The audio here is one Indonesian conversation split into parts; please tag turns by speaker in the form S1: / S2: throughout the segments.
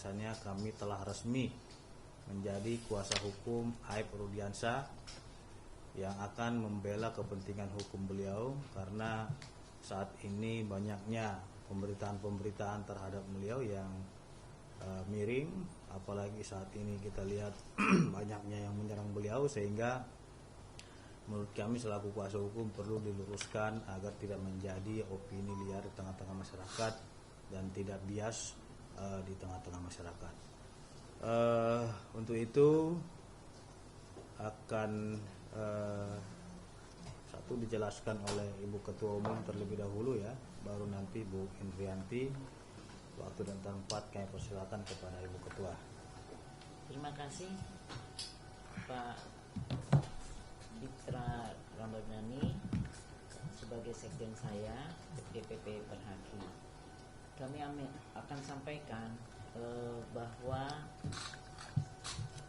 S1: bahwasannya kami telah resmi menjadi kuasa hukum Aib Rudiansyah yang akan membela kepentingan hukum beliau, karena saat ini banyaknya pemberitaan-pemberitaan terhadap beliau yang miring, apalagi saat ini kita lihat banyaknya yang menyerang beliau, sehingga menurut kami selaku kuasa hukum perlu diluruskan agar tidak menjadi opini liar di tengah-tengah masyarakat dan tidak bias di tengah-tengah masyarakat. Untuk itu akan satu dijelaskan oleh Ibu Ketua Umum terlebih dahulu ya, baru nanti Bu Indrianti. Waktu dan tempat kami persilakan kepada Ibu Ketua.
S2: Terima kasih Pak Ditra Ramadhani sebagai sekjen saya DPP Perhaki. Kami akan sampaikan bahwa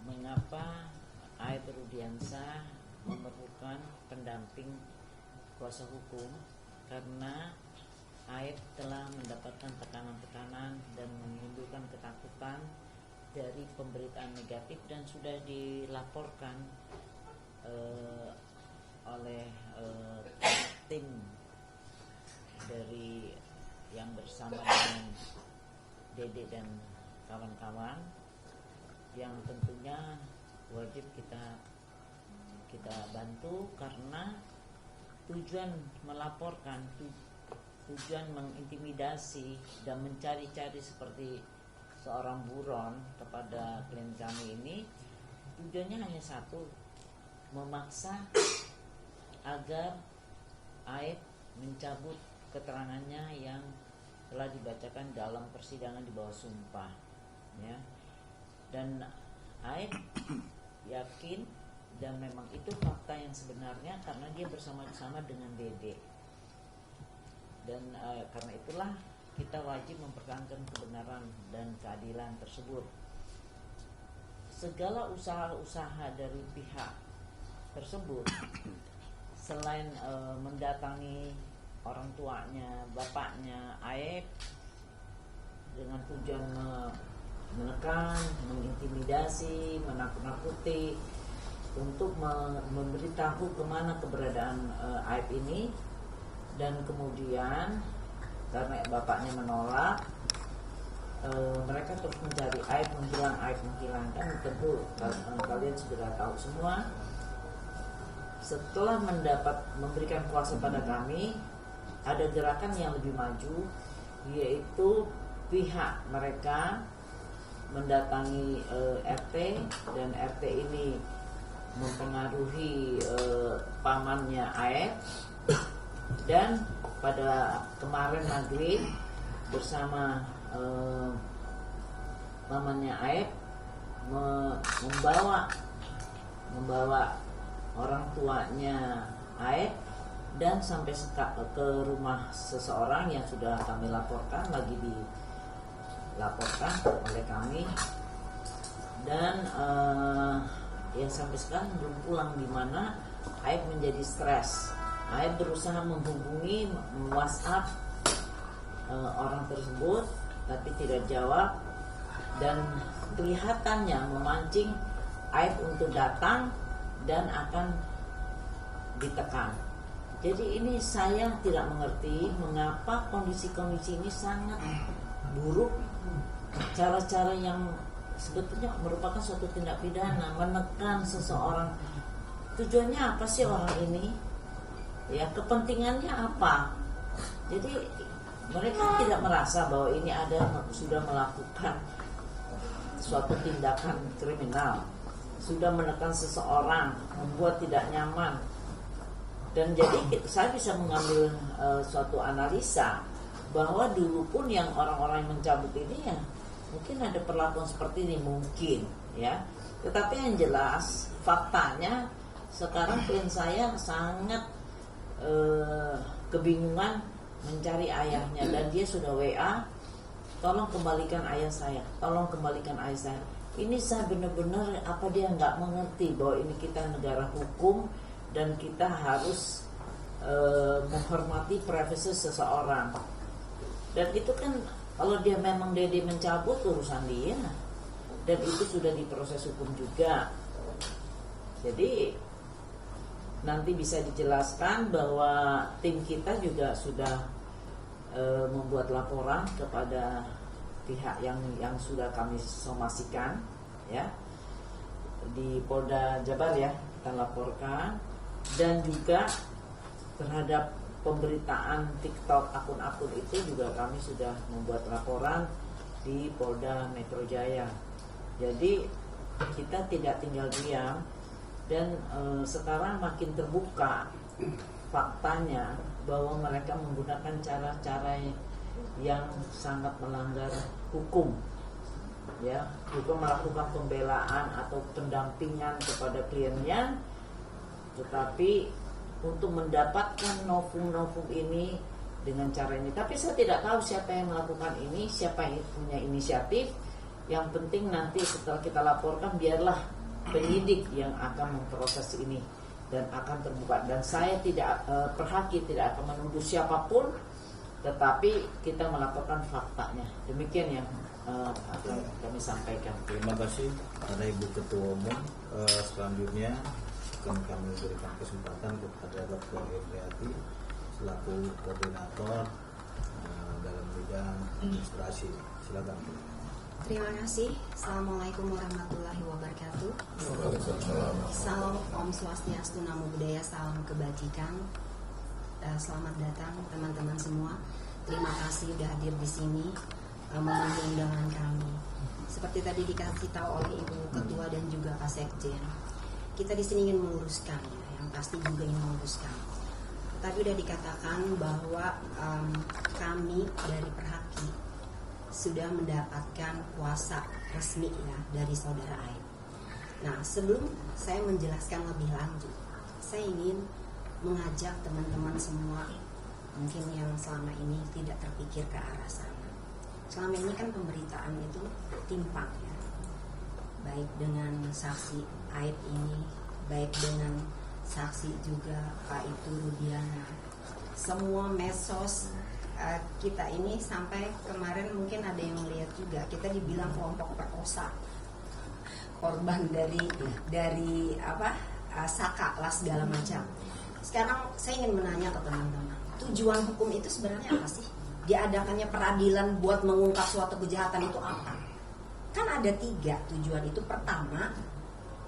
S2: mengapa Aib Rudiansyah memerlukan pendamping kuasa hukum, karena Aib telah mendapatkan tekanan-tekanan dan menimbulkan ketakutan dari pemberitaan negatif dan sudah dilaporkan oleh tim dari yang bersama dengan Dede dan kawan-kawan, yang tentunya wajib kita bantu, karena tujuan melaporkan, tujuan mengintimidasi dan mencari-cari seperti seorang buron kepada klien kami ini, tujuannya hanya satu, memaksa agar Aib mencabut keterangannya yang telah dibacakan dalam persidangan di bawah sumpah ya. Dan Aib yakin dan memang itu fakta yang sebenarnya, karena dia bersama-sama dengan Dede. Dan karena itulah kita wajib mempertahankan kebenaran dan keadilan tersebut. Segala usaha-usaha dari pihak tersebut, selain mendatangi orang tuanya, bapaknya Aib dengan tujuan menekan, mengintimidasi, menakut-nakuti untuk memberitahu kemana keberadaan Aib ini, dan kemudian karena bapaknya menolak, mereka terus mencari Aib menghilang, Aib menghilang. Kan tentu kalian sudah tahu semua. Setelah memberikan kuasa pada kami, ada gerakan yang lebih maju, yaitu pihak mereka mendatangi RT, dan RT ini mempengaruhi pamannya Aib. Dan pada kemarin maghrib bersama pamannya Aib membawa orang tuanya Aib dan sampai ke rumah seseorang yang sudah kami laporkan, lagi dilaporkan oleh kami, dan yang sampai sekarang belum pulang, di mana Aib menjadi stres. Aib berusaha menghubungi WhatsApp orang tersebut, tapi tidak jawab, dan kelihatannya memancing Aib untuk datang dan akan ditekan. Jadi ini saya tidak mengerti mengapa kondisi-kondisi ini sangat buruk, cara-cara yang sebetulnya merupakan suatu tindak pidana, menekan seseorang. Tujuannya apa sih orang ini? Ya, kepentingannya apa? Jadi mereka tidak merasa bahwa ini sudah melakukan suatu tindakan kriminal, sudah menekan seseorang, membuat tidak nyaman. Dan jadi saya bisa mengambil suatu analisa bahwa dulu pun yang orang-orang yang mencabut ini ya mungkin ada perlakuan seperti ini, mungkin ya. Tetapi yang jelas faktanya sekarang klien saya sangat kebingungan mencari ayahnya, dan dia sudah WA, tolong kembalikan ayah saya, tolong kembalikan ayah saya. Ini saya benar-benar, apa dia nggak mengerti bahwa ini kita negara hukum dan kita harus menghormati privasi seseorang. Dan itu kan Kalau dia memang Dede mencabut, urusan dia, dan itu sudah diproses hukum juga. Jadi nanti bisa dijelaskan bahwa tim kita juga sudah membuat laporan kepada pihak yang sudah kami somasikan, ya, di Polda Jabar, ya, kita laporkan. Dan juga terhadap pemberitaan TikTok akun-akun itu juga kami sudah membuat laporan di Polda Metro Jaya. Jadi kita tidak tinggal diam, dan sekarang makin terbuka faktanya bahwa mereka menggunakan cara-cara yang sangat melanggar hukum, ya, juga melakukan pembelaan atau pendampingan kepada kliennya, tetapi untuk mendapatkan novum-novum ini dengan cara ini. Tapi saya tidak tahu siapa yang melakukan ini, siapa yang punya inisiatif. Yang penting nanti setelah kita laporkan, biarlah penyidik yang akan memproses ini dan akan terbuka. Dan saya tidak Perhaki tidak akan menuduh siapapun, tetapi kita melaporkan faktanya. Demikian yang akan kami sampaikan.
S1: Terima kasih pada Ibu Ketua Umum. Selanjutnya akan kami berikan kesempatan kepada Dr. Indriati selaku koordinator dalam bidang administrasi. Silakan.
S3: Terima kasih. Assalamualaikum warahmatullahi wabarakatuh. Salam Om Swastiastu, Namo Buddhaya, salam kebajikan. Selamat datang teman-teman semua. Terima kasih sudah hadir di sini memenuhi undangan kami. Seperti tadi dikasih tahu oleh Ibu Ketua dan juga Pak Sekjen, kita di sini ingin meluruskan, ya, yang pasti juga ingin meluruskan. Tadi sudah dikatakan bahwa kami dari Perhaki sudah mendapatkan kuasa resmi, ya, dari Saudara Aib. Nah, sebelum saya menjelaskan lebih lanjut, saya ingin mengajak teman-teman semua mungkin yang selama ini tidak terpikir ke arah sana. Selama ini kan pemberitaan itu timpang, ya, baik dengan saksi Aib ini, baik dengan saksi juga Pak Itu Rudiana. Semua medsos kita ini sampai kemarin mungkin ada yang melihat juga, kita dibilang kelompok perkosa, korban dari Saka lah segala macam. Sekarang saya ingin menanya ke teman-teman, tujuan hukum itu sebenarnya apa sih? Diadakannya peradilan buat mengungkap suatu kejahatan itu apa? Kan ada 3 tujuan itu. Pertama,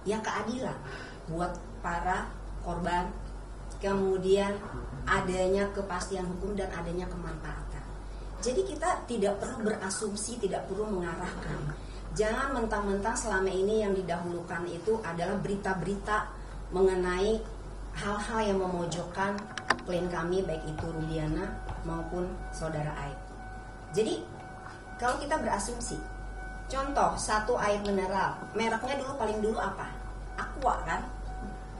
S3: yang keadilan buat para korban, kemudian adanya kepastian hukum dan adanya kemanfaatan. Jadi kita tidak perlu berasumsi, tidak perlu mengarahkan. Jangan mentang-mentang selama ini yang didahulukan itu adalah berita-berita mengenai hal-hal yang memojokkan klien kami, baik itu Rudiana maupun Saudara Aib. Jadi kalau kita berasumsi, contoh satu air mineral, mereknya paling dulu apa? Aqua, kan?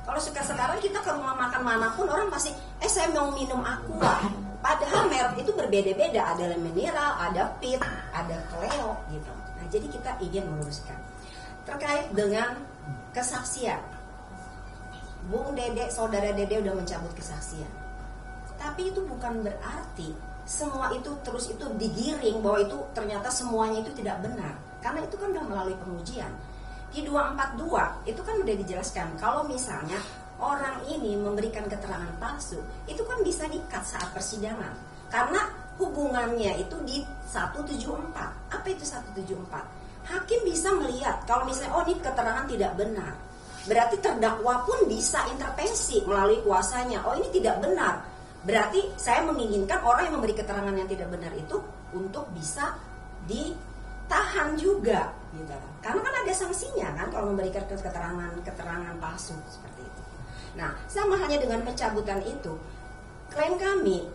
S3: Kalau sekarang kita ke rumah makan manapun orang pasti, saya mau minum Aqua. Padahal merek itu berbeda-beda, ada mineral, ada pit, ada Cleo gitu. Nah, jadi kita ingin meluruskan terkait dengan kesaksian. Bung Dede, Saudara Dede udah mencabut kesaksian. Tapi itu bukan berarti semua itu terus itu digiring bahwa itu ternyata semuanya itu tidak benar. Karena itu kan udah melalui pengujian. Di 242 itu kan udah dijelaskan kalau misalnya orang ini memberikan keterangan palsu, itu kan bisa di-cut saat persidangan. Karena hubungannya itu di 174. Apa itu 174? Hakim bisa melihat kalau misalnya ini keterangan tidak benar. Berarti terdakwa pun bisa intervensi melalui kuasanya. Ini tidak benar. Berarti saya menginginkan orang yang memberi keterangan yang tidak benar itu untuk bisa ditahan juga, gitu. Karena kan ada sanksinya kan kalau memberikan keterangan palsu seperti itu. Nah, sama hanya dengan pencabutan itu, klaim kami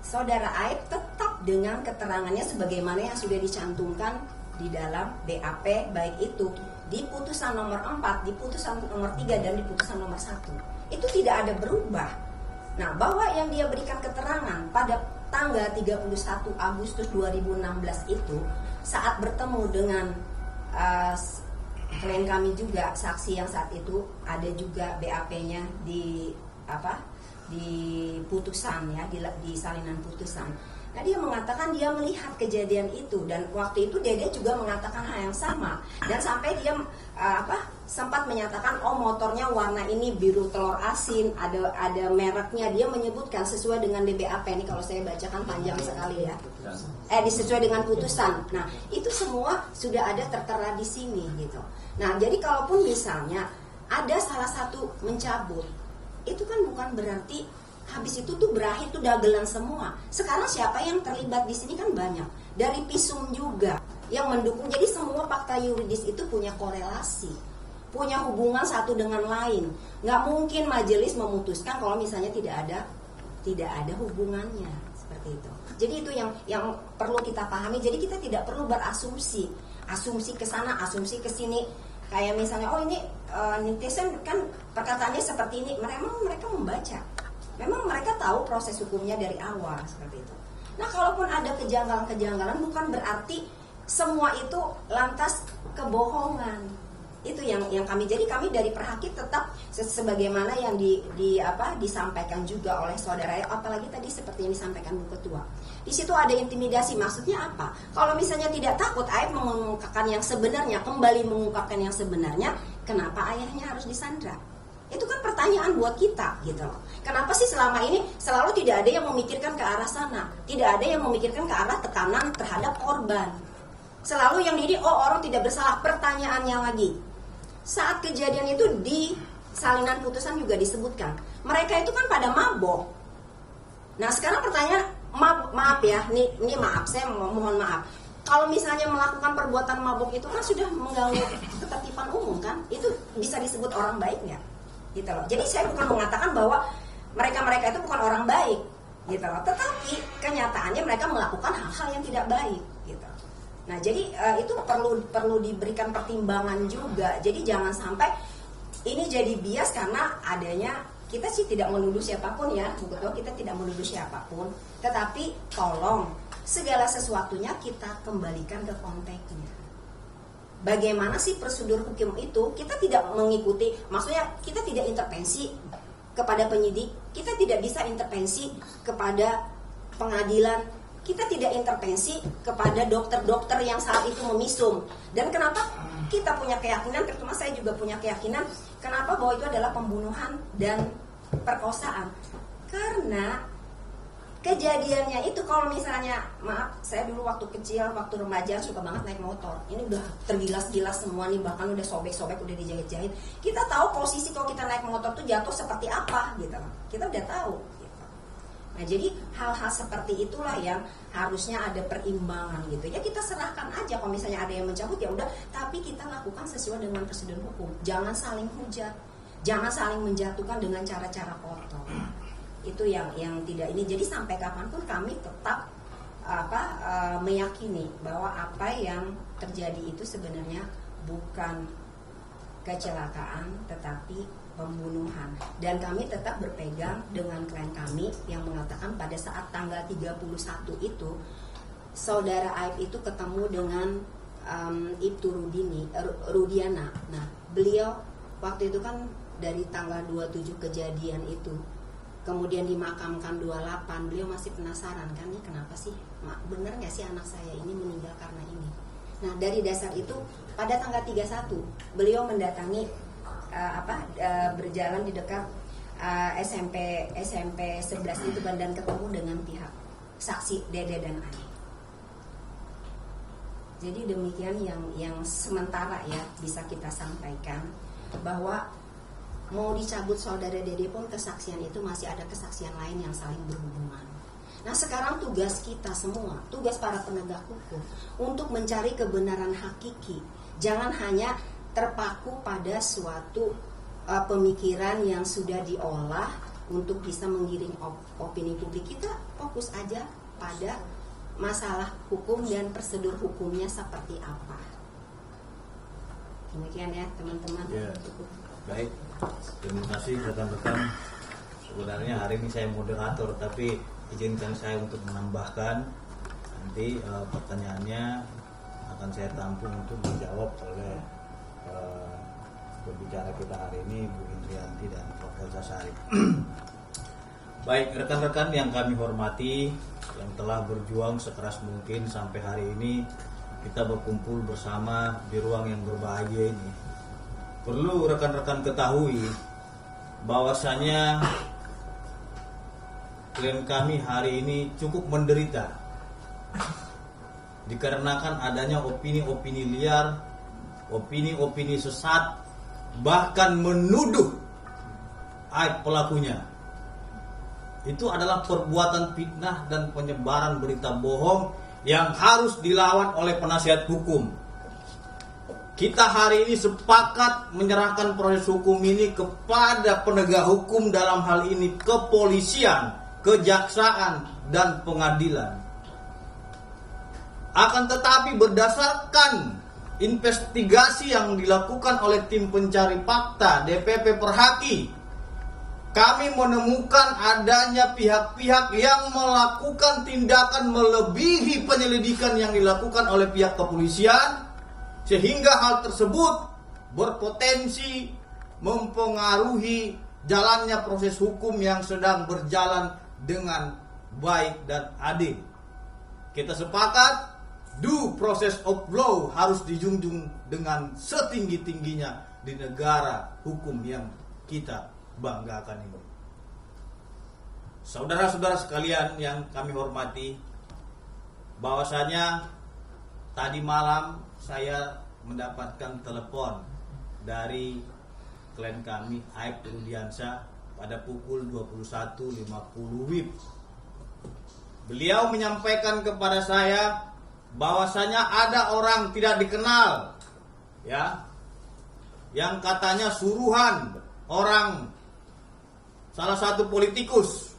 S3: Saudara Aib tetap dengan keterangannya sebagaimana yang sudah dicantumkan di dalam BAP, baik itu di putusan nomor 4, di putusan nomor 3 dan di putusan nomor 1. Itu tidak ada berubah. Nah, bahwa yang dia berikan keterangan pada tanggal 31 Agustus 2016 itu saat bertemu dengan klien kami juga, saksi yang saat itu ada juga BAP-nya di putusan, ya, di salinan putusan. Nah dia mengatakan dia melihat kejadian itu, dan waktu itu Dede juga mengatakan hal yang sama, dan sampai dia sempat menyatakan oh motornya warna ini biru telur asin, ada mereknya, dia menyebutkan sesuai dengan DBAP. Ini kalau saya bacakan panjang sekali ya. Sesuai dengan putusan. Nah itu semua sudah ada tertera di sini gitu. Nah jadi kalaupun misalnya ada salah satu mencabut, itu kan bukan berarti habis itu tuh berakhir tuh dagelan semua. Sekarang siapa yang terlibat di sini kan banyak. Dari Pisum juga yang mendukung. Jadi semua fakta yuridis itu punya korelasi, punya hubungan satu dengan lain. Nggak mungkin majelis memutuskan kalau misalnya tidak ada hubungannya seperti itu. Jadi itu yang perlu kita pahami. Jadi kita tidak perlu berasumsi, asumsi ke sana, asumsi ke sini. Kayak misalnya oh ini netizen kan perkataannya seperti ini. Mereka membaca. Memang mereka tahu proses hukumnya dari awal seperti itu. Nah, kalaupun ada kejanggalan-kejanggalan bukan berarti semua itu lantas kebohongan. Itu yang kami. Jadi kami dari Perhaki tetap sebagaimana yang disampaikan juga oleh saudara, apalagi tadi seperti yang disampaikan Bu Ketua. Di situ ada intimidasi. Maksudnya apa? Kalau misalnya tidak takut Aib mengungkapkan yang sebenarnya, kembali mengungkapkan yang sebenarnya, kenapa ayahnya harus disandra? Itu kan pertanyaan buat kita gitu loh. Kenapa sih selama ini selalu tidak ada yang memikirkan ke arah sana? Tidak ada yang memikirkan ke arah tekanan terhadap korban. Selalu yang ini orang tidak bersalah. Pertanyaannya lagi, saat kejadian itu di salinan putusan juga disebutkan, mereka itu kan pada mabok. Nah sekarang pertanyaan, maaf ya, ini maaf, saya mohon maaf. Kalau misalnya melakukan perbuatan mabok itu kan sudah mengganggu ketertiban umum kan? Itu bisa disebut orang baik nggak? Gitu loh. Jadi saya bukan mengatakan bahwa mereka itu bukan orang baik, gitu loh. Tetapi kenyataannya mereka melakukan hal-hal yang tidak baik, gitu. Nah, jadi itu perlu diberikan pertimbangan juga. Jadi jangan sampai ini jadi bias karena adanya, kita sih tidak menuduh siapapun ya, betul, kita tidak menuduh siapapun. Tetapi tolong segala sesuatunya kita kembalikan ke konteksnya. Bagaimana sih prosedur hukum itu? Kita tidak mengikuti, maksudnya kita tidak intervensi kepada penyidik, kita tidak bisa intervensi kepada pengadilan, kita tidak intervensi kepada dokter-dokter yang saat itu memisum. Dan kenapa kita punya keyakinan, terutama saya juga punya keyakinan, kenapa bahwa itu adalah pembunuhan dan perkosaan? Karena kejadiannya itu kalau misalnya, maaf, saya dulu waktu kecil, waktu remaja suka banget naik motor. Ini udah tergilas-gilas semua nih, bahkan udah sobek-sobek, udah dijahit-jahit. Kita tahu posisi kalau kita naik motor tuh jatuh seperti apa gitu. Kita udah tahu gitu. Nah, jadi hal-hal seperti itulah yang harusnya ada perimbangan gitu. Ya kita serahkan aja kalau misalnya ada yang mencabut ya udah, tapi kita lakukan sesuai dengan prosedur hukum. Jangan saling hujat, jangan saling menjatuhkan dengan cara-cara kotor. Itu yang tidak ini. Jadi sampai kapanpun kami tetap meyakini bahwa apa yang terjadi itu sebenarnya bukan kecelakaan tetapi pembunuhan. Dan kami tetap berpegang dengan klien kami yang mengatakan pada saat tanggal 31 itu saudara Aib itu ketemu dengan Ibtu Rudiana. Nah, beliau waktu itu kan dari tanggal 27 kejadian itu kemudian dimakamkan 28, beliau masih penasaran kan, ini kenapa sih, bener nggak sih anak saya ini meninggal karena ini. Nah dari dasar itu pada tanggal 31 beliau mendatangi berjalan di dekat SMP 11 itu dan ketemu dengan pihak saksi Dede dan Ani. Jadi demikian yang sementara ya bisa kita sampaikan, bahwa mau dicabut saudara Dede pun kesaksian itu masih ada kesaksian lain yang saling berhubungan. Nah sekarang tugas kita semua, tugas para penegak hukum untuk mencari kebenaran hakiki. Jangan hanya terpaku pada suatu pemikiran yang sudah diolah untuk bisa menggiring opini publik. Kita fokus aja pada masalah hukum dan prosedur hukumnya seperti apa. Demikian ya teman-teman.
S1: Ya, baik. Terima kasih rekan-rekan. Sebenarnya hari ini saya moderator, tapi izinkan saya untuk menambahkan. Nanti pertanyaannya akan saya tampung untuk dijawab oleh pembicara kita hari ini, Bu Indrianti dan Prof. Elsa Sari. Baik rekan-rekan yang kami hormati, yang telah berjuang sekeras mungkin sampai hari ini kita berkumpul bersama di ruang yang berbahagia ini. Perlu rekan-rekan ketahui bahwasanya klien kami hari ini cukup menderita dikarenakan adanya opini-opini liar, opini-opini sesat, bahkan menuduh aib pelakunya. Itu adalah perbuatan fitnah dan penyebaran berita bohong yang harus dilawan oleh penasihat hukum. Kita hari ini sepakat menyerahkan proses hukum ini kepada penegak hukum, dalam hal ini kepolisian, kejaksaan, dan pengadilan. Akan tetapi berdasarkan investigasi yang dilakukan oleh tim pencari fakta DPP Perhaki, kami menemukan adanya pihak-pihak yang melakukan tindakan melebihi penyelidikan yang dilakukan oleh pihak kepolisian, sehingga hal tersebut berpotensi mempengaruhi jalannya proses hukum yang sedang berjalan dengan baik dan adil. Kita sepakat due process of law harus dijunjung dengan setinggi-tingginya di negara hukum yang kita banggakan ini. Saudara-saudara sekalian yang kami hormati, bahwasanya tadi malam saya mendapatkan telepon dari klien kami Aib Rudiansyah pada pukul 21.50 WIB. Beliau menyampaikan kepada saya bahwasanya ada orang tidak dikenal, ya, yang katanya suruhan orang salah satu politikus,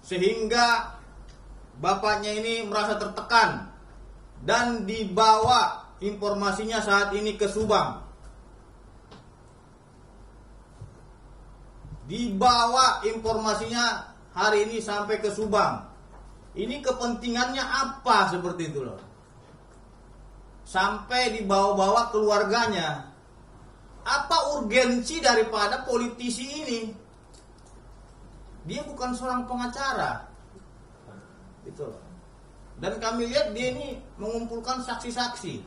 S1: sehingga bapaknya ini merasa tertekan dan dibawa informasinya saat ini ke Subang. Dibawa informasinya hari ini sampai ke Subang. Ini kepentingannya apa seperti itu loh? Sampai dibawa-bawa keluarganya. Apa urgensi daripada politisi ini? Dia bukan seorang pengacara, gitu loh. Dan kami lihat dia ini mengumpulkan saksi-saksi,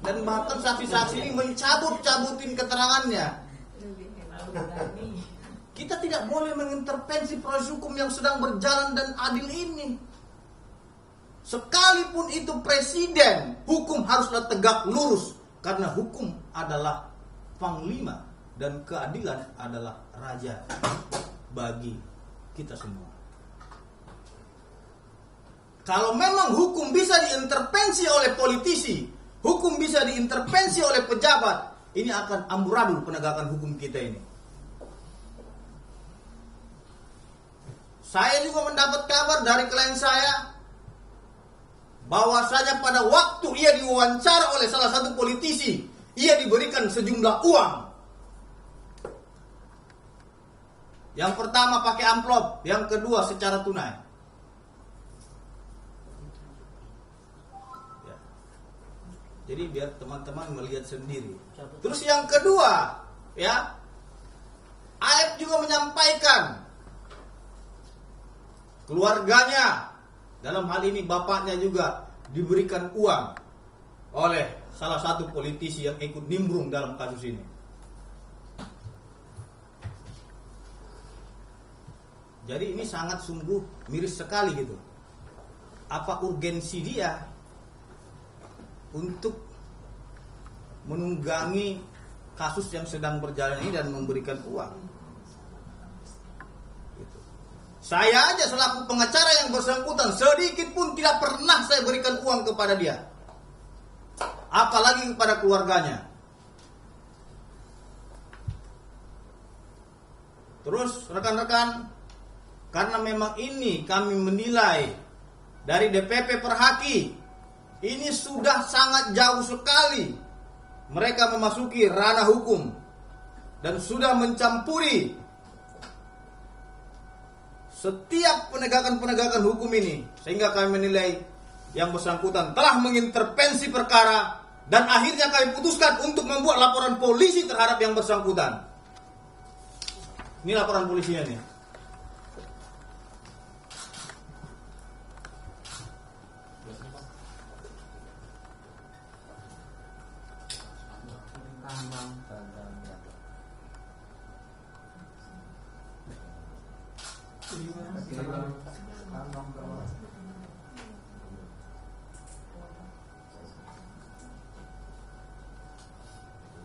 S1: dan bahkan saksi-saksi ini mencabut-cabutin keterangannya. Kita tidak boleh mengintervensi proses hukum yang sedang berjalan dan adil ini. Sekalipun itu presiden, hukum haruslah tegak lurus, karena hukum adalah panglima dan keadilan adalah raja bagi kita semua. Kalau memang hukum bisa diintervensi oleh politisi, hukum bisa diintervensi oleh pejabat, ini akan amburadul penegakan hukum kita ini. Saya juga mendapat kabar dari klien saya bahwasanya pada waktu ia diwawancara oleh salah satu politisi, ia diberikan sejumlah uang. Yang pertama pakai amplop, yang kedua secara tunai. Ya. Jadi biar teman-teman melihat sendiri. Terus yang kedua, ya, Aib juga menyampaikan keluarganya, dalam hal ini bapaknya juga diberikan uang oleh salah satu politisi yang ikut nimbrung dalam kasus ini. Jadi ini sangat sungguh miris sekali gitu. Apa urgensi dia untuk menunggangi kasus yang sedang berjalan ini dan memberikan uang? Gitu. Saya aja selaku pengacara yang bersangkutan sedikit pun tidak pernah saya berikan uang kepada dia, apalagi kepada keluarganya. Terus rekan-rekan, karena memang ini kami menilai dari DPP Perhaki, ini sudah sangat jauh sekali mereka memasuki ranah hukum dan sudah mencampuri setiap penegakan-penegakan hukum ini, sehingga kami menilai yang bersangkutan telah mengintervensi perkara dan akhirnya kami putuskan untuk membuat laporan polisi terhadap yang bersangkutan. Ini laporan polisinya nih.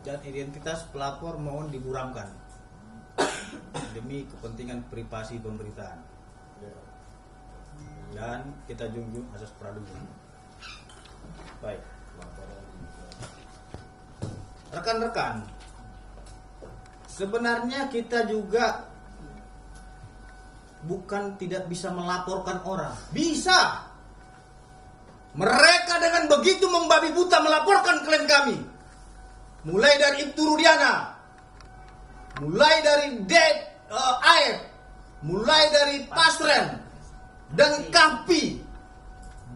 S1: Dan identitas pelapor mohon diburamkan demi kepentingan privasi pemberitaan. Dan kita junjung asas praduga. Baik. Rekan-rekan, sebenarnya kita juga bukan tidak bisa melaporkan orang. Bisa. Mereka dengan begitu membabi buta melaporkan klien kami. Mulai dari Ibtu Rudiana, mulai dari Aep, mulai dari Pasren dan Kapi.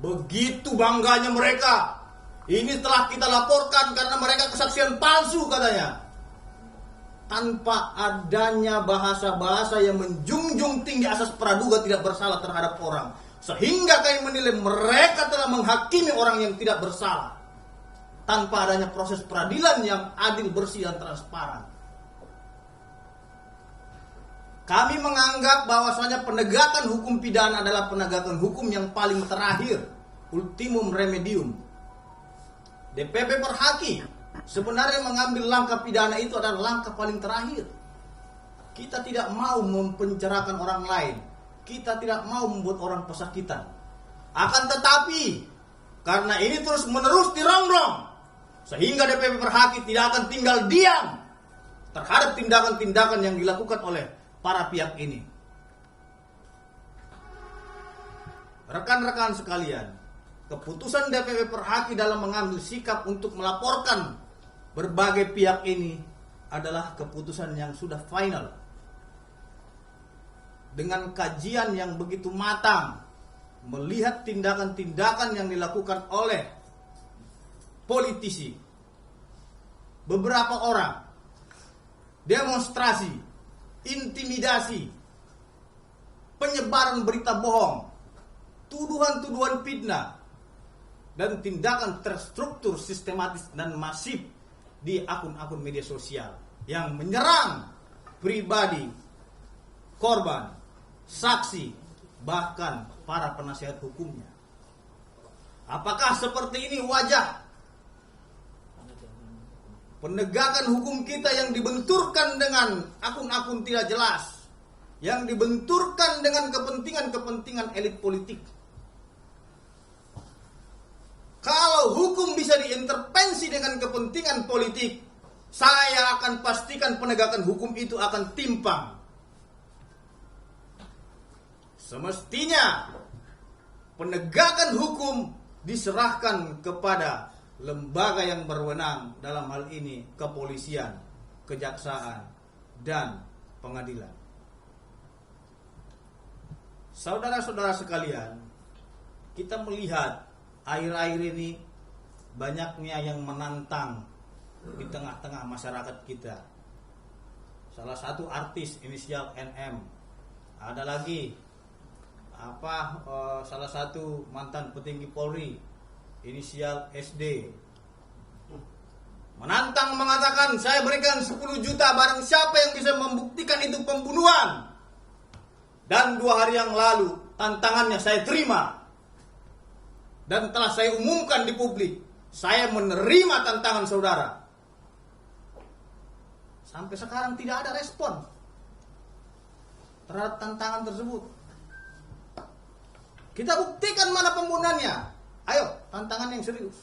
S1: Begitu bangganya mereka. Ini telah kita laporkan karena mereka kesaksian palsu katanya. Tanpa adanya bahasa-bahasa yang menjunjung tinggi asas praduga tidak bersalah terhadap orang. Sehingga kami menilai mereka telah menghakimi orang yang tidak bersalah. Tanpa adanya proses peradilan yang adil, bersih, dan transparan. Kami menganggap bahwasanya penegakan hukum pidana adalah penegakan hukum yang paling terakhir, ultimum remedium. DPP Perhaki sebenarnya mengambil langkah pidana itu adalah langkah paling terakhir. Kita tidak mau mempenjarakan orang lain. Kita tidak mau membuat orang pesakitan. Akan tetapi, karena ini terus menerus dirongrong, sehingga DPP Perhaki tidak akan tinggal diam terhadap tindakan-tindakan yang dilakukan oleh para pihak ini. Rekan-rekan sekalian, keputusan DPP Perhaki dalam mengambil sikap untuk melaporkan berbagai pihak ini adalah keputusan yang sudah final. Dengan kajian yang begitu matang, melihat tindakan-tindakan yang dilakukan oleh politisi, beberapa orang, demonstrasi, intimidasi, penyebaran berita bohong, tuduhan-tuduhan fitnah, dan tindakan terstruktur, sistematis, dan masif di akun-akun media sosial yang menyerang pribadi, korban, saksi, bahkan para penasihat hukumnya. Apakah seperti ini wajah penegakan hukum kita yang dibenturkan dengan akun-akun tidak jelas, yang dibenturkan dengan kepentingan-kepentingan elit politik? Kalau hukum bisa diintervensi dengan kepentingan politik, saya akan pastikan penegakan hukum itu akan timpang. Semestinya penegakan hukum diserahkan kepada lembaga yang berwenang, dalam hal ini kepolisian, kejaksaan, dan pengadilan. Saudara-saudara sekalian, kita melihat akhir-akhir ini banyaknya yang menantang di tengah-tengah masyarakat kita. Salah satu artis inisial NM, ada lagi salah satu mantan petinggi Polri inisial SD, menantang mengatakan, saya berikan 10 juta barang siapa yang bisa membuktikan itu pembunuhan. Dan 2 hari yang lalu tantangannya saya terima, dan telah saya umumkan di publik, saya menerima tantangan saudara. Sampai sekarang tidak ada respon terhadap tantangan tersebut. Kita buktikan mana pembunuhannya. Ayo, tantangan yang serius.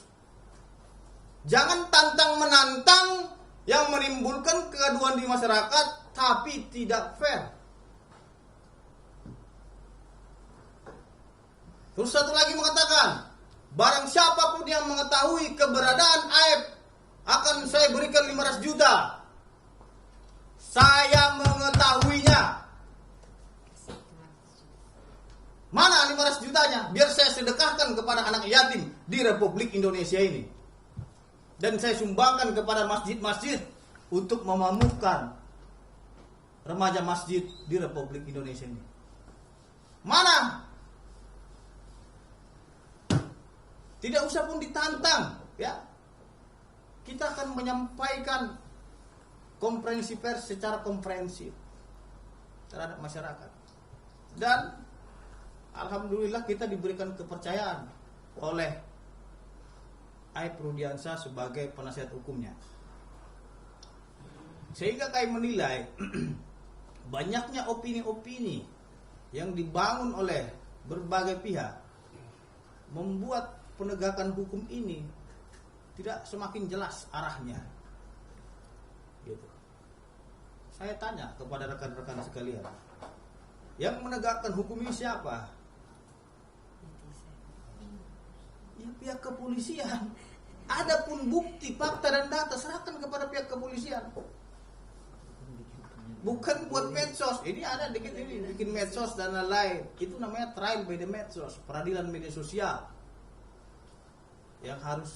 S1: Jangan tantang-menantang yang menimbulkan kegaduhan di masyarakat tapi tidak fair. Terus satu lagi mengatakan, barang siapapun yang mengetahui keberadaan Aep akan saya berikan 500 juta. Saya mengetahuinya. Mana 500 jutanya? Biar saya sedekahkan kepada anak yatim di Republik Indonesia ini. Dan saya sumbangkan kepada masjid-masjid untuk memamukkan remaja masjid di Republik Indonesia ini. Mana? Tidak usah pun ditantang, ya. Kita akan menyampaikan konferensi pers secara komprehensif terhadap masyarakat. Dan alhamdulillah kita diberikan kepercayaan oleh Aib Rudiansyah sebagai penasihat hukumnya. Sehingga kami menilai banyaknya opini-opini yang dibangun oleh berbagai pihak membuat penegakan hukum ini tidak semakin jelas arahnya. Gitu. Saya tanya kepada rekan-rekan sekalian, yang menegakkan hukum ini siapa? Ya pihak kepolisian. Adapun bukti, fakta dan data serahkan kepada pihak kepolisian. Bukan buat medsos. Ini ada dikit ini bikin medsos dan lain-lain. Itu namanya trial by the medsos, peradilan media sosial. Yang harus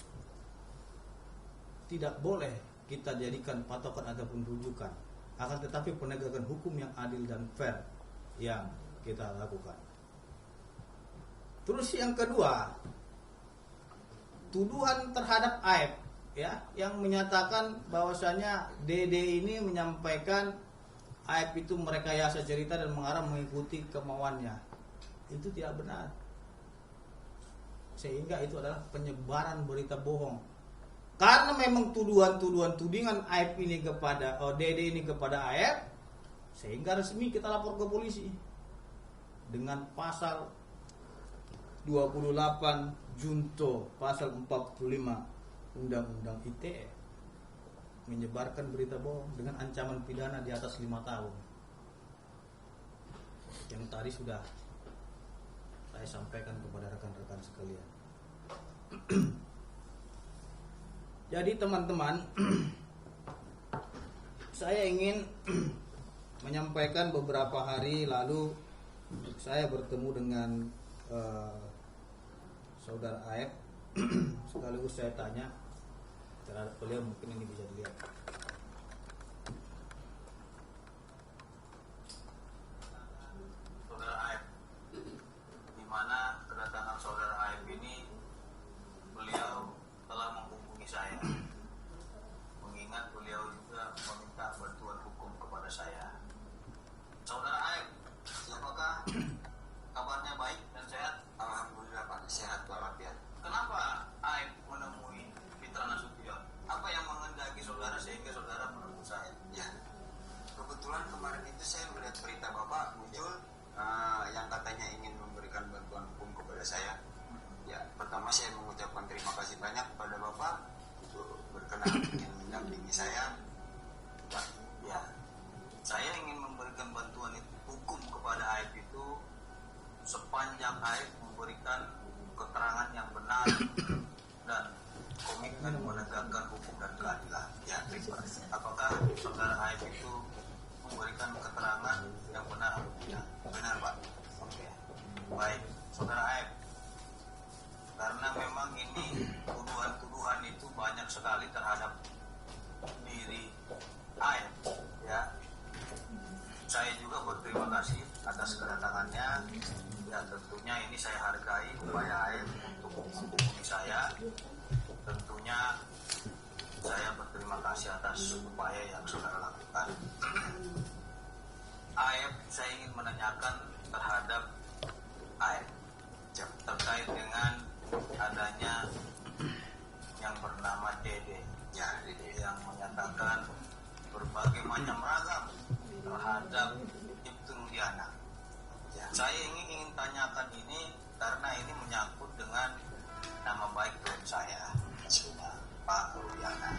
S1: tidak boleh kita jadikan patokan ataupun rujukan. Akan tetapi penegakan hukum yang adil dan fair yang kita lakukan. Terus yang kedua, tuduhan terhadap Aib, ya, yang menyatakan bahwasanya Dede ini menyampaikan Aib itu merekayasa cerita dan mengarah mengikuti kemauannya. Itu tidak benar. Sehingga itu adalah penyebaran berita bohong. Karena memang tudingan Aib ini kepada Dede ini kepada Aib, sehingga resmi kita lapor ke polisi dengan pasal 28 junto pasal 45 Undang-Undang ITE, menyebarkan berita bohong dengan ancaman pidana di atas 5 tahun. Yang tadi sudah saya sampaikan kepada rekan-rekan sekalian. Jadi teman-teman, saya ingin menyampaikan beberapa hari lalu saya bertemu dengan saudara Aib. Sekaligus saya tanya terhadap beliau, mungkin ini bisa dilihat. Saudara Aib, di mana kedatangan saudara Aib ini, beliau telah menghubungi saya, mengingat beliau juga meminta bantuan hukum kepada saya. Saudara Aib, apakah kabarnya baik dan sehat?
S4: Alhamdulillah Pak, sehat walafiat.
S1: Kenapa Aib menemui Fitra Nasution? Apa yang menghendaki saudara sehingga saudara menemui saya?
S4: Ya, kebetulan kemarin itu saya melihat berita Bapak muncul yang katanya ingin memberikan bantuan hukum kepada saya. Ya, pertama saya mengucapkan terima kasih banyak kepada Bapak untuk berkenan ingin mendampingi saya.
S1: Ya, saya ingin memberikan bantuan hukum kepada Aib itu sepanjang Aib memberikan keterangan yang benar dan komitmen menegakkan hukum dan keadilan.
S4: Ya, terima kasih.
S1: Apakah saudara Aib itu memberikan keterangan yang benar atau tidak?
S4: Benar Pak.
S1: Oke, baik, saudara Aib. Karena memang ini tuduhan-tuduhan itu banyak sekali terhadap diri Aib, ya. Saya juga berterima kasih atas kedatangannya. Ya, tentunya ini saya hargai upaya Aib untuk menghubungi saya. Tentunya saya berterima kasih atas upaya yang saudara lakukan. Aib, saya ingin menanyakan terhadap Aib terkait dengan adanya yang bernama Dede,
S4: Ya, Dede.
S1: yang menyatakan berbagai macam ragam terhadap Ibtu Rudiana.
S4: Ya.
S1: Saya ingin tanyakan ini karena ini menyangkut dengan nama baik klien saya, Pak Rudiana.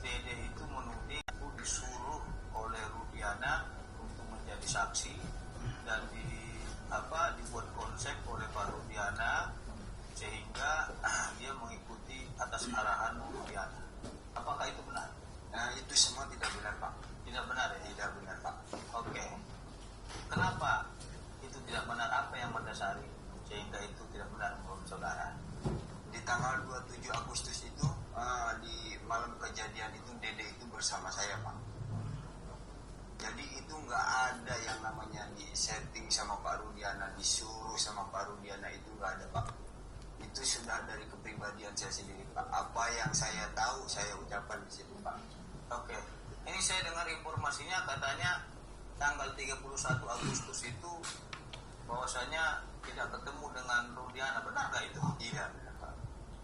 S1: Dede itu menuding aku disuruh oleh Rudiana untuk menjadi saksi dan dibuat konsep oleh Pak Rudiana sehingga dia mengikuti atas arahan Rudiana. Apakah itu benar?
S4: Nah, itu semua tidak benar Pak.
S1: Tidak benar ya?
S4: Tidak benar Pak.
S1: Oke. Kenapa itu tidak benar? Apa yang mendasari sehingga itu tidak benar menurut saudara?
S4: Di tanggal 27 Agustus itu di malam kejadian itu Dede itu bersama saya Pak. Jadi itu nggak ada yang namanya di setting sama Pak Rudiana, disuruh sama Pak Rudiana, itu nggak ada Pak. Itu sudah dari kepribadian saya sendiri Pak. Apa yang saya tahu saya ucapkan di situ Pak.
S1: Oke. Ini saya dengar informasinya katanya tanggal 31 Agustus itu bahwasanya tidak ketemu dengan Rudiana, benar nggak itu?
S4: Tidak, benar Pak.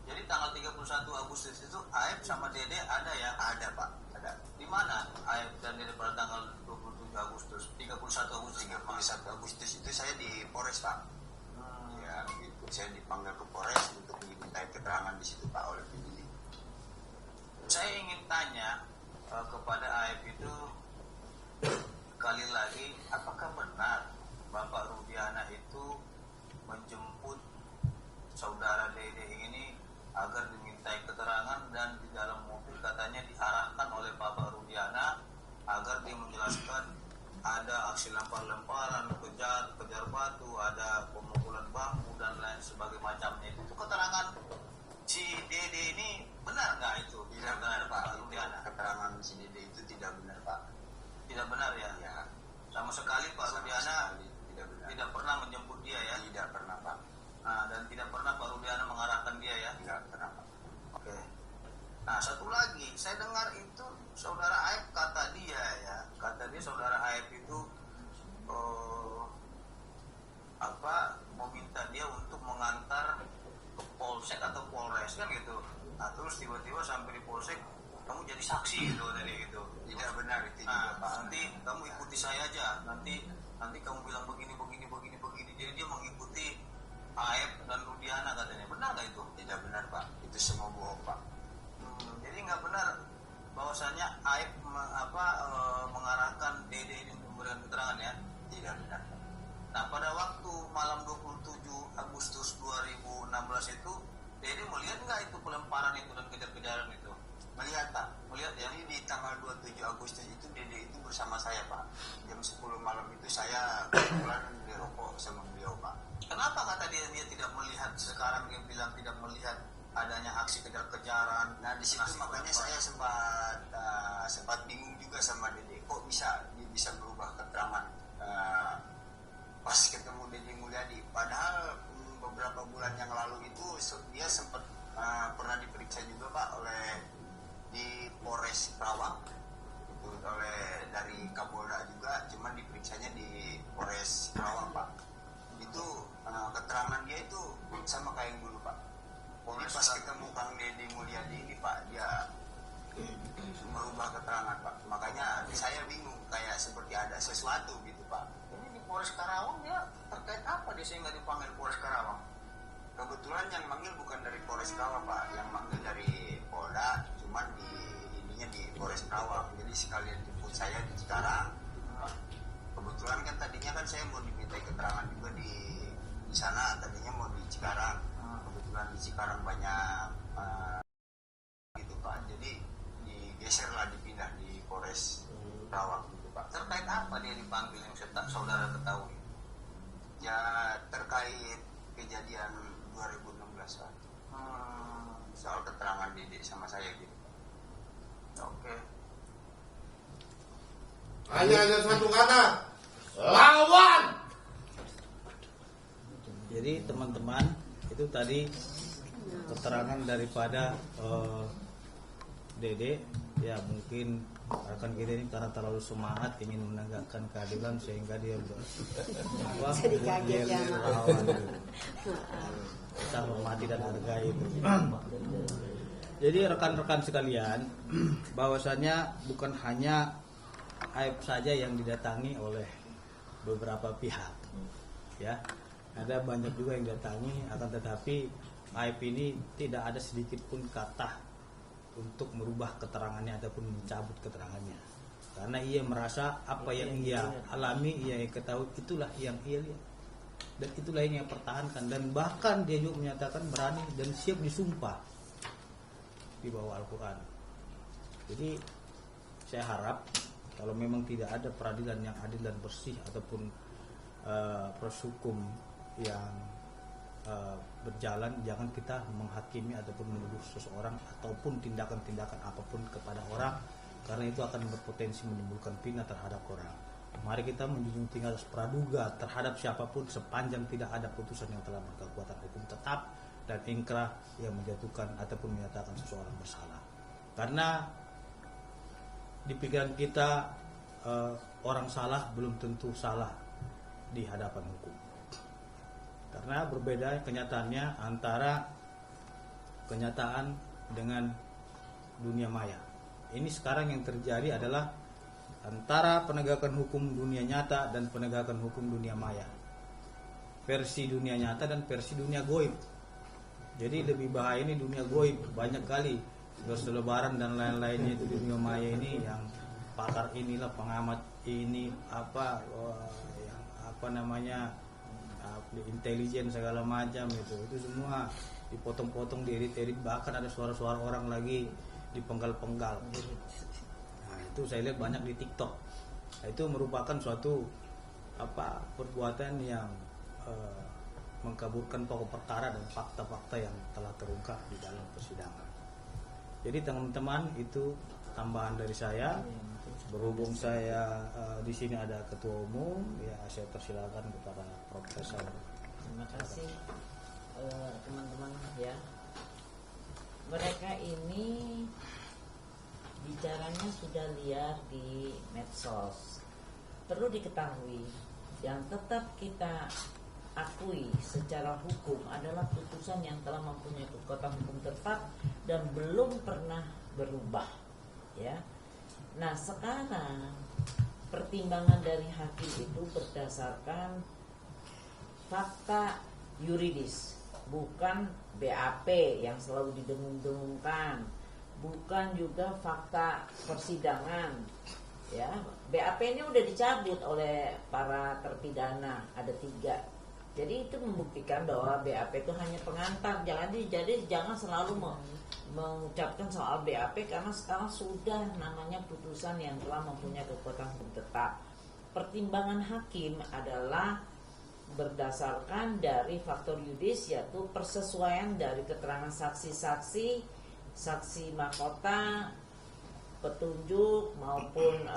S1: Jadi tanggal 31 Agustus itu Aib sama Dede ada ya?
S4: Ada Pak, ada.
S1: Di mana Aib dan Dede pada tanggal 27 Agustus, 31 Agustus?
S4: 31 Agustus itu saya di Polres Pak. Ya, gitu. Saya dipanggil ke Polres untuk dimintai keterangan di situ Pak oleh penyidik.
S1: Saya ingin tanya kepada Aib itu sekali lagi, apakah benar Bapak Rudiana itu menjemput saudara Dede ini agar dimintai keterangan, dan di dalam mobil katanya diarahkan oleh Bapak Rudiana agar dia menjelaskan ada aksi lempar-lemparan, kejar batu, ada pemukulan bambu dan lain sebagainya macamnya. Itu keterangan si Dede ini benar nggak itu?
S4: Tidak benar Pak, Rudiana. Keterangan si Dede itu tidak benar Pak.
S1: Tidak benar ya?
S4: Ya.
S1: Sama sekali Pak Rudiana
S4: tidak benar.
S1: tidak pernah menjemput dia ya?
S4: Tidak pernah Pak.
S1: Nah, dan tidak pernah Pak Rudiana mengarahkan dia ya?
S4: Tidak pernah Pak.
S1: Oke. Nah, satu lagi, saya dengar itu saudara Aib kata dia saudara Aib itu meminta dia untuk mengantar ke Polsek atau Polres kan gitu. Nah, terus tiba-tiba sampai di Polsek kamu jadi saksi gitu tadi gitu.
S4: Tidak benar itu
S1: Nah,
S4: juga Pak.
S1: nanti kamu ikuti saya aja. Nanti kamu bilang begini. Jadi dia mengikuti Aib dan Rudiana katanya. Benar nggak itu?
S4: Tidak benar Pak. Itu semua bohong Pak.
S1: Jadi nggak benar bahwasanya Aib mengarahkan Dede ini untuk memberikan keterangan ya?
S4: Tidak benar Pak.
S1: Nah, pada waktu malam 27 Agustus 2016 itu Dede melihat nggak itu pelemparan itu dan kejar-kejaran itu?
S4: Melihat Pak.
S1: Melihat ya?
S4: Jadi di tanggal 27 Agustus itu Dede itu bersama saya Pak. Jam 10 malam itu saya kebetulan di rokok sama beliau Pak.
S1: Kenapa kata dia tidak melihat? Sekarang dia bilang tidak melihat adanya aksi kejar-kejaran.
S4: Nah di situ makanya saya sempat bingung juga sama Dede. Kok dia bisa berubah keterangan pas ketemu Dede Mulyadi. Padahal beberapa bulan yang lalu itu dia sempat pernah diperiksa juga Pak di Polres Karawang. Itu oleh dari Kapolda juga, cuman diperiksanya di Polres Karawang Pak. Itu keterangan dia itu sama kayak yang dulu Pak. Jadi pas ketemu Kang Dede Mulyadi ini Pak, dia merubah keterangan Pak. Makanya saya bingung, kayak seperti ada sesuatu gitu Pak.
S1: Ini di Polres Karawang dia terkait apa dia sehingga dipanggil Polres Karawang?
S4: Kebetulan yang manggil bukan dari Polres Karawang Pak, yang manggil dari Polda, cuman ininya di Polres Karawang. Jadi sekalian jemput saya di Cikarang gitu Pak. Kebetulan kan tadinya kan saya mau dimintai keterangan juga di sana, tadinya mau di Cikarang. Kebetulan di Cikarang banyak gitu Pak. Jadi digeser lah, dipindah di Polres Karawang gitu Pak.
S1: Terkait apa dia dipanggil yang saudara ketahui?
S4: Ya terkait kejadian 2016 Pak. Soal keterangan Dede sama saya gitu.
S1: Oke.
S5: Hanya ada satu kata, lawan.
S1: Jadi teman-teman, itu tadi keterangan daripada Dede. Ya mungkin rekan kita ini karena terlalu semangat ingin menegakkan keadilan sehingga dia
S3: Jadi kaget ya,
S1: kita hormati dan hargai itu. Jadi rekan-rekan sekalian, bahwasanya bukan hanya Aib saja yang didatangi oleh beberapa pihak, ya, ada banyak juga yang datangi. Akan tetapi Aib ini tidak ada sedikit pun kata untuk merubah keterangannya ataupun mencabut keterangannya, karena ia merasa apa yang ia alami, ia ketahui, itulah yang ia lihat dan itulah yang ia pertahankan, dan bahkan dia juga menyatakan berani dan siap disumpah di bawah Al-Quran. Jadi saya harap kalau memang tidak ada peradilan yang adil dan bersih ataupun proses hukum yang berjalan, jangan kita menghakimi ataupun menuduh seseorang ataupun tindakan-tindakan apapun kepada orang, karena itu akan berpotensi menimbulkan fitnah terhadap orang. Mari kita menjunjung tinggi atas praduga terhadap siapapun sepanjang tidak ada putusan yang telah berkekuatan hukum tetap dan ingkrah yang menjatuhkan ataupun menyatakan seseorang bersalah. Karena di pikiran kita orang salah belum tentu salah di hadapan hukum. Karena berbeda kenyataannya antara kenyataan dengan dunia maya. Ini sekarang yang terjadi adalah antara penegakan hukum dunia nyata dan penegakan hukum dunia maya. Versi dunia nyata dan versi dunia goib. Jadi lebih bahaya ini dunia goib, banyak kali berselebaran dan lain-lainnya itu dunia maya ini yang pakar inilah, pengamat ini yang intelijen segala macam itu semua dipotong-potong, diedit-edit, bahkan ada suara-suara orang lagi dipenggal-penggal. Nah, itu saya lihat banyak di TikTok. Nah, itu merupakan suatu perbuatan yang mengkaburkan pokok perkara dan fakta-fakta yang telah terungkap di dalam persidangan. Jadi teman-teman, itu tambahan dari saya. Berhubung saya di sini ada ketua umum, ya saya persilakan kepada Profesor.
S2: Terima kasih teman-teman ya. Mereka ini bicaranya sudah liar di medsos. Perlu diketahui, yang tetap kita akui secara hukum adalah putusan yang telah mempunyai kekuatan hukum tetap dan belum pernah berubah, ya. Nah, sekarang pertimbangan dari hakim itu berdasarkan fakta yuridis, bukan BAP yang selalu didengung-dengungkan, bukan juga fakta persidangan. Ya, BAP ini udah dicabut oleh para terpidana, ada 3. Jadi itu membuktikan bahwa BAP itu hanya pengantar. Jadi jangan selalu mengucapkan soal BAP, karena sekarang sudah namanya putusan yang telah mempunyai kekuatan hukum tetap. Pertimbangan hakim adalah berdasarkan dari faktor yuridis, yaitu persesuaian dari keterangan saksi-saksi, saksi mahkota, petunjuk maupun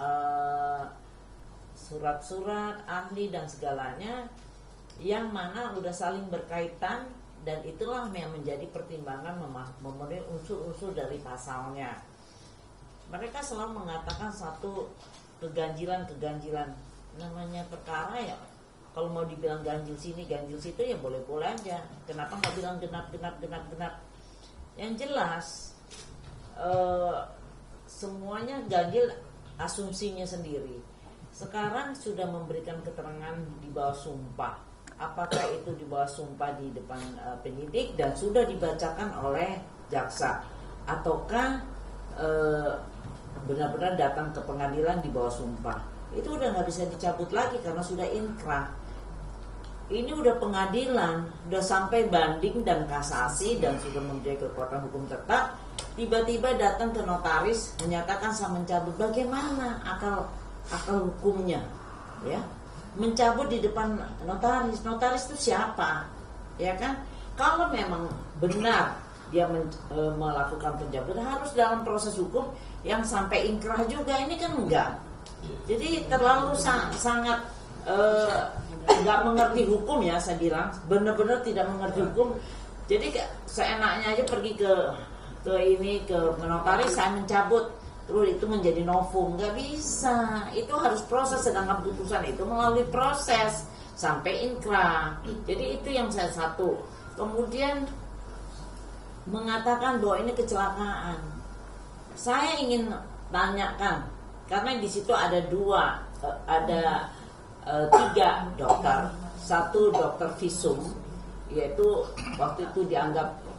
S2: surat-surat ahli dan segalanya, yang mana udah saling berkaitan, dan itulah yang menjadi pertimbangan memenuhi unsur-unsur dari pasalnya. Mereka selalu mengatakan satu keganjilan, namanya perkara ya. Kalau mau dibilang ganjil sini, ganjil situ ya boleh-boleh aja. Kenapa nggak bilang genap? Yang jelas semuanya ganjil asumsinya sendiri. Sekarang sudah memberikan keterangan di bawah sumpah. Apakah itu di bawah sumpah di depan penyidik dan sudah dibacakan oleh jaksa, ataukah benar-benar datang ke pengadilan di bawah sumpah? Itu udah nggak bisa dicabut lagi karena sudah inkrah. Ini udah pengadilan, udah sampai banding dan kasasi dan sudah mempunyai kekuatan hukum tetap. Tiba-tiba datang ke notaris menyatakan saya mencabut. Bagaimana akal hukumnya, ya? Mencabut di depan notaris itu siapa, ya kan? Kalau memang benar dia melakukan pencabutan, harus dalam proses hukum yang sampai inkrah juga. Ini kan enggak, jadi terlalu sangat enggak mengerti hukum ya, saya bilang benar-benar tidak mengerti hukum. Jadi seenaknya aja pergi ke notaris, saya mencabut, terus itu menjadi novum. Nggak bisa, itu harus proses. Sedangkan putusan itu melalui proses sampai inkrah. Jadi itu yang saya satu. Kemudian mengatakan bahwa ini kecelakaan. Saya ingin tanyakan, karena di situ ada 3 dokter. Satu dokter visum, yaitu waktu itu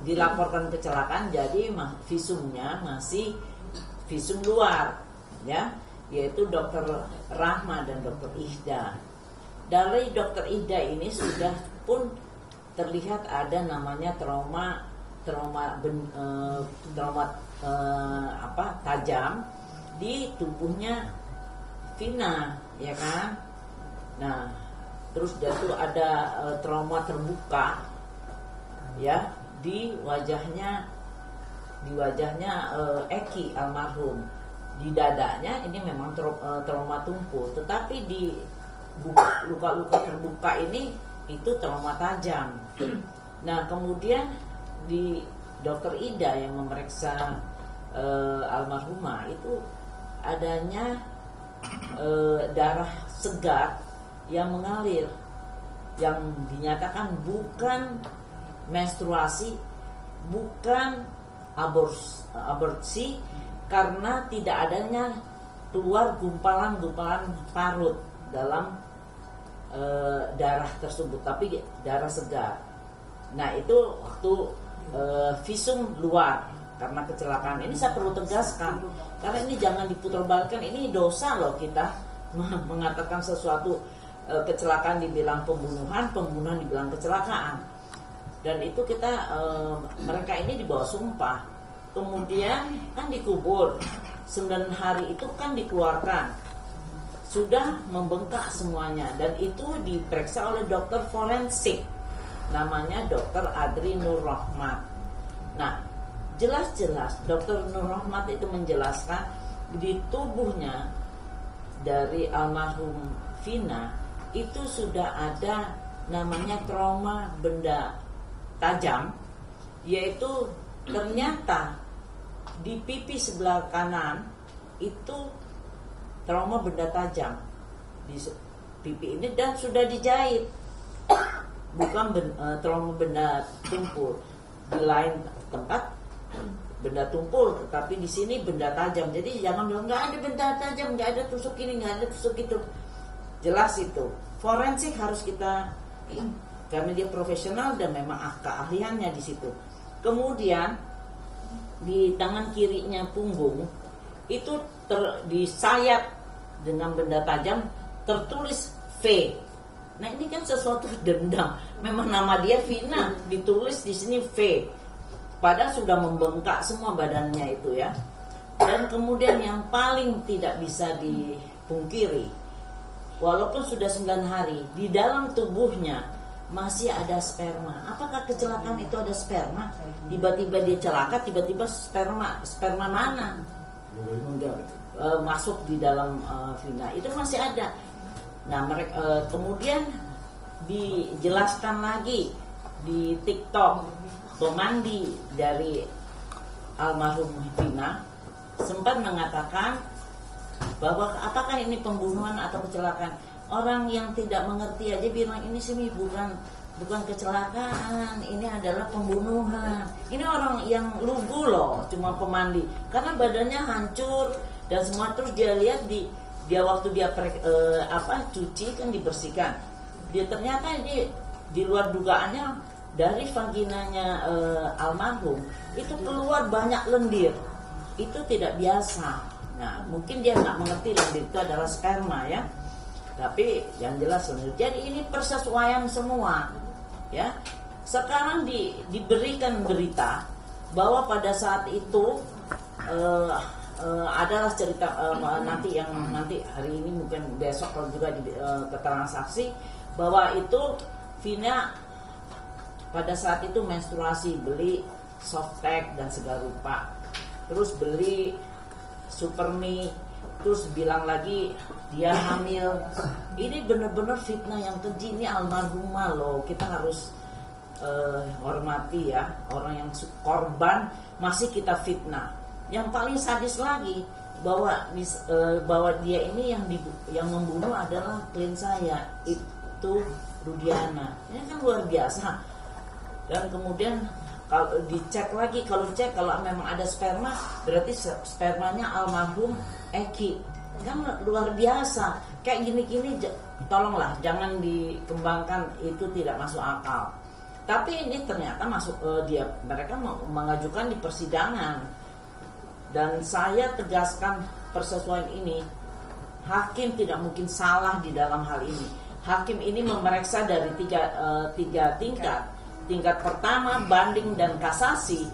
S2: dilaporkan kecelakaan, jadi visumnya masih visum luar, ya, yaitu dokter Rahma dan dokter Ihda. Dari dokter Ihda ini sudah pun terlihat ada namanya trauma tajam di tubuhnya Vina, ya kan? Nah, terus itu ada trauma terbuka, ya, di wajahnya Eki almarhum. Di dadanya ini memang trauma tumpul, tetapi di luka-luka terbuka ini itu trauma tajam. Nah, kemudian di dokter Ida yang memeriksa almarhumah itu adanya darah segar yang mengalir, yang dinyatakan bukan menstruasi, bukan aborsi, karena tidak adanya keluar gumpalan-gumpalan parut dalam darah tersebut, tapi darah segar. Nah itu waktu visum luar karena kecelakaan. Ini saya perlu tegaskan, karena ini jangan diputarbalikkan. Ini dosa loh kita mengatakan sesuatu kecelakaan dibilang pembunuhan, pembunuhan dibilang kecelakaan. Dan itu kita mereka ini dibawa sumpah, kemudian kan dikubur 9 hari itu kan dikeluarkan, sudah membengkak semuanya, dan itu diperiksa oleh dokter forensik namanya Dokter Adri Nur Rahmat. Nah jelas-jelas Dokter Nur Rahmat itu menjelaskan di tubuhnya dari almarhum Vina itu sudah ada namanya trauma benda tajam, yaitu ternyata di pipi sebelah kanan itu trauma benda tajam di pipi ini, dan sudah dijahit, bukan trauma benda tumpul. Di lain tempat benda tumpul, tetapi di sini benda tajam. Jadi jangan bilang nggak ada benda tajam, nggak ada tusuk ini, nggak ada tusuk itu. Jelas itu forensik harus kita, karena dia profesional dan memang keahliannya di situ. Kemudian di tangan kirinya punggung itu disayat dengan benda tajam, tertulis V. Nah ini kan sesuatu dendam. Memang nama dia Vina, ditulis di sini V. Padahal sudah membengkak semua badannya itu ya. Dan kemudian yang paling tidak bisa dipungkiri, walaupun sudah 9 hari, di dalam tubuhnya masih ada sperma. Apakah kecelakaan itu ada sperma? Tiba-tiba dia celaka, tiba-tiba sperma mana masuk di dalam Vina itu masih ada. Nah mereka kemudian dijelaskan lagi di TikTok, pemandi dari almarhum Vina sempat mengatakan bahwa apakah ini pembunuhan atau kecelakaan. Orang yang tidak mengerti aja bilang ini sih bukan kecelakaan, ini adalah pembunuhan. Ini orang yang lugu loh, cuma pemandi, karena badannya hancur dan semua. Terus dia lihat dia waktu dia cuci kan dibersihkan, dia ternyata ini di luar dugaannya dari vaginanya almarhum itu keluar banyak lendir. Itu tidak biasa. Nah mungkin dia nggak mengerti lendir itu adalah sperma ya. Tapi yang jelas lendir. Jadi ini persesuaian semua ya. Sekarang diberikan berita bahwa pada saat itu adalah cerita nanti hari ini mungkin besok kalau juga di keterangan saksi bahwa itu Vina pada saat itu menstruasi, beli softtek dan segala rupa, terus beli supermi, terus bilang lagi dia hamil. Ini benar-benar fitnah yang keji. Ini almarhumah loh, kita harus hormati ya. Orang yang korban masih kita fitnah. Yang paling sadis lagi bahwa dia ini yang membunuh adalah klien saya, itu Rudiana. Ini kan luar biasa. Dan kemudian kalau dicek lagi, kalau memang ada sperma, berarti spermanya almarhum Eki. Kan luar biasa. Kayak gini-gini tolonglah jangan dikembangkan, itu tidak masuk akal. Tapi ini ternyata mereka mengajukan di persidangan. Dan saya tegaskan persesuaian ini, hakim tidak mungkin salah di dalam hal ini. Hakim ini memeriksa dari tiga tingkat. Tingkat pertama, banding dan kasasi.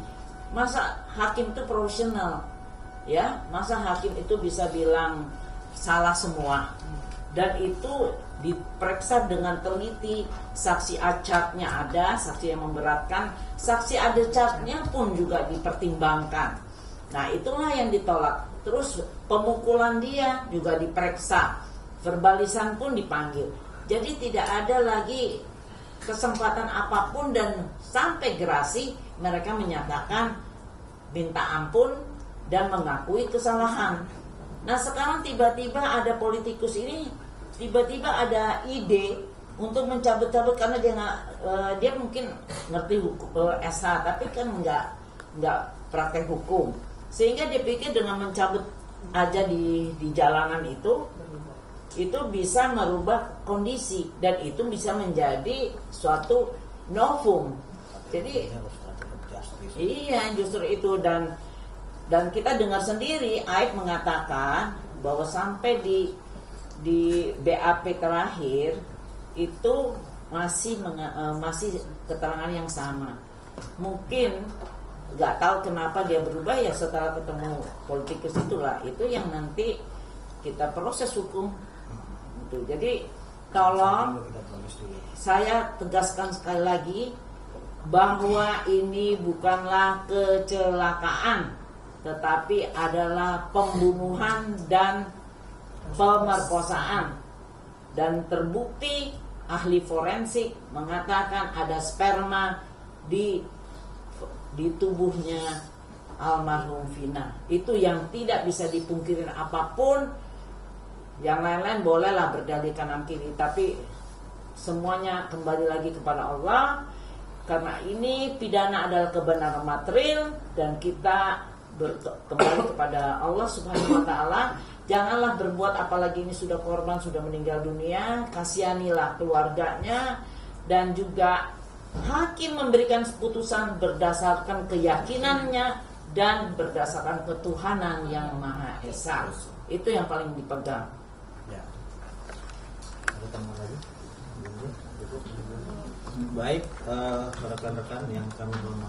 S2: Masa hakim itu profesional? Ya, masa hakim itu bisa bilang salah semua? Dan itu diperiksa dengan teliti. Saksi acatnya ada, saksi yang memberatkan, saksi adecatnya pun juga dipertimbangkan. Nah itulah yang ditolak. Terus pemukulan dia juga diperiksa, verbalisan pun dipanggil. Jadi tidak ada lagi kesempatan apapun, dan sampai gerasi mereka menyatakan minta ampun dan mengakui kesalahan. Nah sekarang tiba-tiba ada politikus ini tiba-tiba ada ide untuk mencabut-cabut karena dia mungkin ngerti hukum SH tapi kan nggak praktek hukum, sehingga dia pikir dengan mencabut aja di jalanan itu bisa merubah kondisi dan itu bisa menjadi suatu novum. Jadi iya justru itu dan kita dengar sendiri Aib mengatakan bahwa sampai di BAP terakhir itu masih keterangan yang sama. Mungkin nggak tahu kenapa dia berubah ya setelah ketemu politikus itulah itu yang nanti kita proses hukum. Jadi tolong saya tegaskan sekali lagi bahwa ini bukanlah kecelakaan tetapi adalah pembunuhan dan pemerkosaan dan terbukti ahli forensik mengatakan ada sperma di tubuhnya almarhum Vina. Itu yang tidak bisa dipungkirin apapun. Yang lain-lain bolehlah berdalih kanan kiri, tapi semuanya kembali lagi kepada Allah. Karena ini pidana adalah kebenaran material dan kita kembali kepada Allah Subhanahu wa taala. Janganlah berbuat apalagi ini sudah korban, sudah meninggal dunia, kasihanilah keluarganya dan juga hakim memberikan keputusan berdasarkan keyakinannya dan berdasarkan ketuhanan yang Maha Esa. Itu yang paling dipegang.
S1: Ya. Ada tambah lagi? Baik, rekan-rekan yang kami hormati.